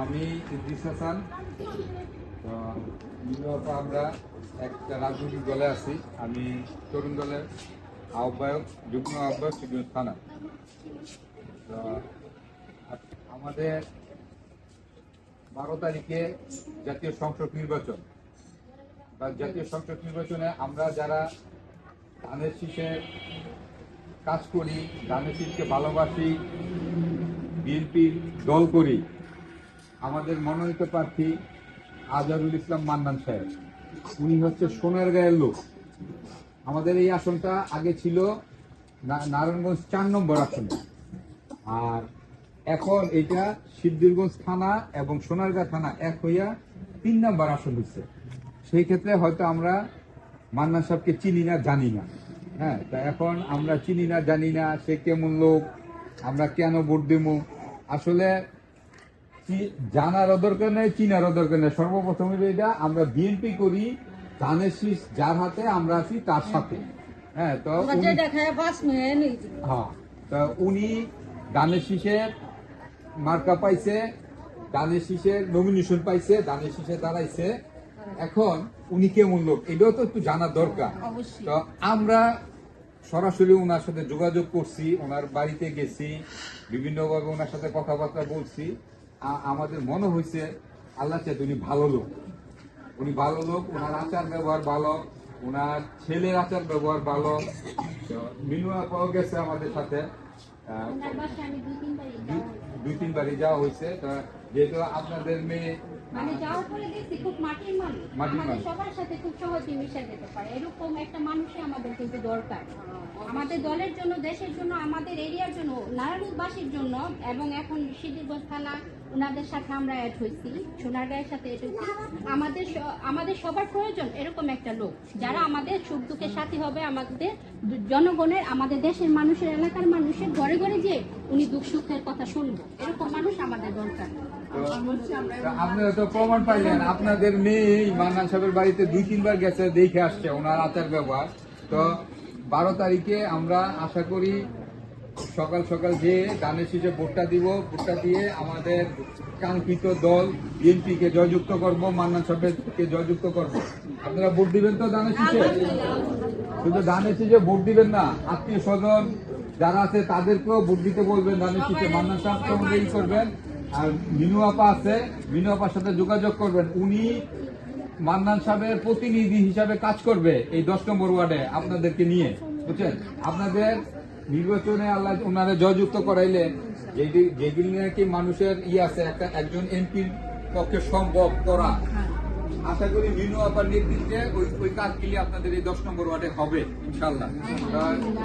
আমি ইদ্রিস হাসান। তো মূলত আমরা একটা রাজনৈতিক দলে আছি। আমি তরুণ দলের আহ্বায়ক, যুগ্ম আহ্বায়ক শিবগঞ্জ থানা। তো আমাদের 12 তারিখে জাতীয় সংসদ নির্বাচন বা জাতীয় সংসদ নির্বাচনে আমরা যারা ধানের শীষে কাজ করি, ধানের শীষকে ভালোবাসি, বিএনপির দল করি, আমাদের মনোনীত প্রার্থী আজহারুল ইসলাম মান্নান সাহেব, উনি হচ্ছে সোনারগাঁয়ের লোক। আমাদের এই আসনটা আগে ছিল নারায়ণগঞ্জ 4 নম্বর আসন, আর এখন এটা শিবদুর্গঞ্জ থানা এবং সোনারগাঁ থানা এক হইয়া 3 নম্বর আসন হচ্ছে। সেই ক্ষেত্রে হয়তো আমরা মান্নান সাহেবকে চিনি না, জানি না। হ্যাঁ, তা এখন আমরা চিনি না, জানি না সে কেমন লোক, আমরা কেন ভোট দেব, আসলে জানারও দরকার নেই, চিনারও দরকার নেই। সর্বপ্রথম এটা আমরা বিএনপি করি, ধানের শীষ যার হাতে আমরা আছি তার সাথে। হ্যাঁ, তো উনি ধানের শীষের মার্কা পাইছে, ধানের শীষের নমিনেশন পাইছে, ধানের শীষে দাঁড়াইছে। এখন উনি কেমন লোক এটাও তো একটু জানার দরকার। তো আমরা সরাসরি ওনার সাথে যোগাযোগ করছি, ওনার বাড়িতে গেছি, বিভিন্নভাবে ওনার সাথে কথাবার্তা বলছি। আমাদের মনে হয়েছে আল্লাহ চাইতে উনি ভালো লোক, উনি ভালো লোক, ওনার আচার ব্যবহার ভালো, ওনার ছেলের আচার ব্যবহার ভালো। মিনুয়া পাওয়া গেছে আমাদের সাথে, 2-3 বারই যাওয়া হয়েছে। যেহেতু আপনাদের মেয়ে মানে যাওয়ার পরে দেখছি খুব মাটির মানুষ, আমাদের সবার সাথে খুব সহজে মিশে যেতে পারে, এরকম একটা মানুষই আমাদের কিন্তু দরকার। আমাদের দলের জন্য, দেশের জন্য, আমাদের এরিয়ার জন্য, নারায়ণগঞ্জবাসীর জন্য। এবং এখন শিবগঞ্জ থানা ওনাদের সাথে আমরা অ্যাড হয়েছি, সোনারগাঁয়ের সাথে অ্যাড হয়েছি। আমাদের সবার প্রয়োজন এরকম একটা লোক যারা আমাদের সুখ দুঃখের সাথী হবে, আমাদের জনগণের, আমাদের দেশের মানুষের, এলাকার মানুষের ঘরে ঘরে যে উনি দুঃখ সুখের কথা শুনবো, এরকম মানুষ আমাদের দরকার। আপনারা তো প্রমাণ পাইলেন, আপনাদের মেয়ে মান্নান সাহেবের বাড়িতে 2-3 বার গেছে, দেখে আসছে ওনার আচার ব্যবহার। তো 12 তারিখে আমরা আশা করি সকাল সকাল যে ধানের শীষে ভোটটা দিব, ভোটটা দিয়ে আমাদের কাঙ্ক্ষিত দল বিএনপিকে জয়যুক্ত করব, মান্নান সাহেবকে জয়যুক্ত করব। আপনারা ভোট দিবেন তো ধানের শীষে? শুধু ধানের শীষে ভোট দিবেন না, আত্মীয় স্বজন যারা আছে তাদেরকেও ভোট দিতে বলবেন ধানের শীষে। মান্নান সাহেব করবেন। আর মিনু আপা আছে, মিনু আপার সাথে যোগাযোগ করবেন। উনি মান্নান সাহেবের প্রতিনিধি হিসাবে কাজ করবে এই 10 নম্বর ওয়ার্ডে আপনাদেরকে নিয়ে, বুঝছেন? আপনাদের নির্বাচনে আল্লাহ ওনারা জয়যুক্ত করাইলে যেগুলি নাকি মানুষের আছে, একজন এমপির পক্ষে সম্ভব করা, আশা করি মিনু আপার নেতৃত্বে ওই কাজগুলি আপনাদের এই 10 নম্বর ওয়ার্ডে হবে ইনশাল্লাহ।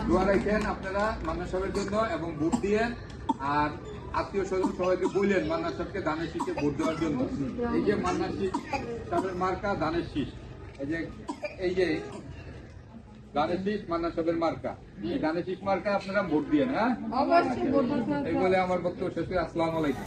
দোয়া রাখেন আপনারা মান্নান সাহেবের জন্য এবং ভোট দিয়েন। আর আত্মীয় স্বজন সবাইকে বললেন মান্নান সাহেবকে ধানের শীষে ভোট দেওয়ার জন্য। এই যে মান্নান সাহেবের মার্কা ধানের শীষ, এই যে ধানের শীষ মান্নান সাহেবের মার্কা, এই ধানের শীষ মার্কা আপনারা ভোট দিয়েন। হ্যাঁ, এই বলে আমার বক্তব্য শেষ করি। আসসালামু আলাইকুম।